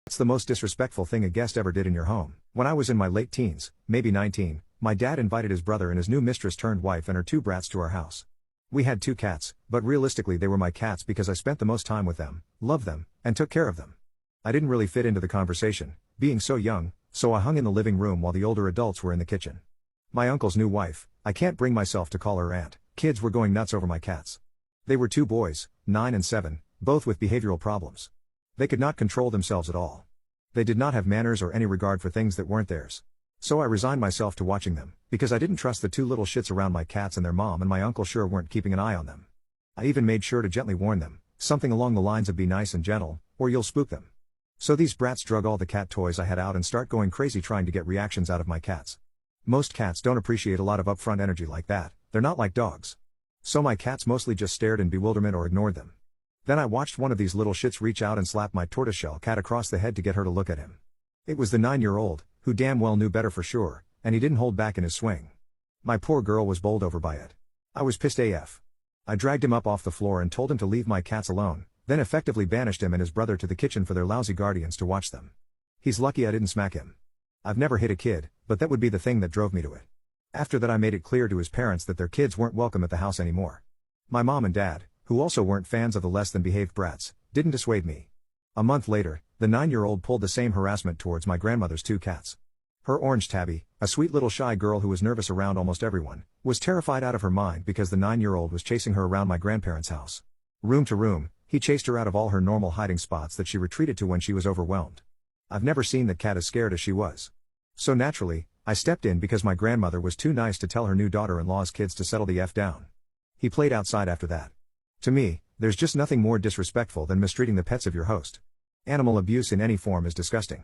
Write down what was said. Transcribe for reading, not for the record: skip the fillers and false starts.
It's the most disrespectful thing a guest ever did in your home. When I was in my late teens, maybe 19, my dad invited his brother and his new mistress turned wife and her two brats to our house. We had two cats, but realistically they were my cats because I spent the most time with them, loved them, and took care of them. I didn't really fit into the conversation, being so young, so I hung in the living room while the older adults were in the kitchen. My uncle's new wife, I can't bring myself to call her aunt, kids were going nuts over my cats. They were two boys, 9 and 7, both with behavioral problems. They could not control themselves at all. They did not have manners or any regard for things that weren't theirs. So I resigned myself to watching them, because I didn't trust the two little shits around my cats and their mom, and my uncle sure weren't keeping an eye on them. I even made sure to gently warn them, something along the lines of be nice and gentle, or you'll spook them. So these brats drug all the cat toys I had out and start going crazy trying to get reactions out of my cats. Most cats don't appreciate a lot of upfront energy like that, they're not like dogs. So my cats mostly just stared in bewilderment or ignored them. Then I watched one of these little shits reach out and slap my tortoiseshell cat across the head to get her to look at him. It was the 9-year-old, who damn well knew better for sure, and he didn't hold back in his swing. My poor girl was bowled over by it. I was pissed AF. I dragged him up off the floor and told him to leave my cats alone, then effectively banished him and his brother to the kitchen for their lousy guardians to watch them. He's lucky I didn't smack him. I've never hit a kid, but that would be the thing that drove me to it. After that I made it clear to his parents that their kids weren't welcome at the house anymore. My mom and dad, who also weren't fans of the less than behaved brats, didn't dissuade me. A month later, the 9-year-old pulled the same harassment towards my grandmother's two cats. Her orange tabby, a sweet little shy girl who was nervous around almost everyone, was terrified out of her mind because the 9-year-old was chasing her around my grandparents' house. Room to room, he chased her out of all her normal hiding spots that she retreated to when she was overwhelmed. I've never seen that cat as scared as she was. So naturally, I stepped in because my grandmother was too nice to tell her new daughter-in-law's kids to settle the F down. He played outside after that. To me, there's just nothing more disrespectful than mistreating the pets of your host. Animal abuse in any form is disgusting.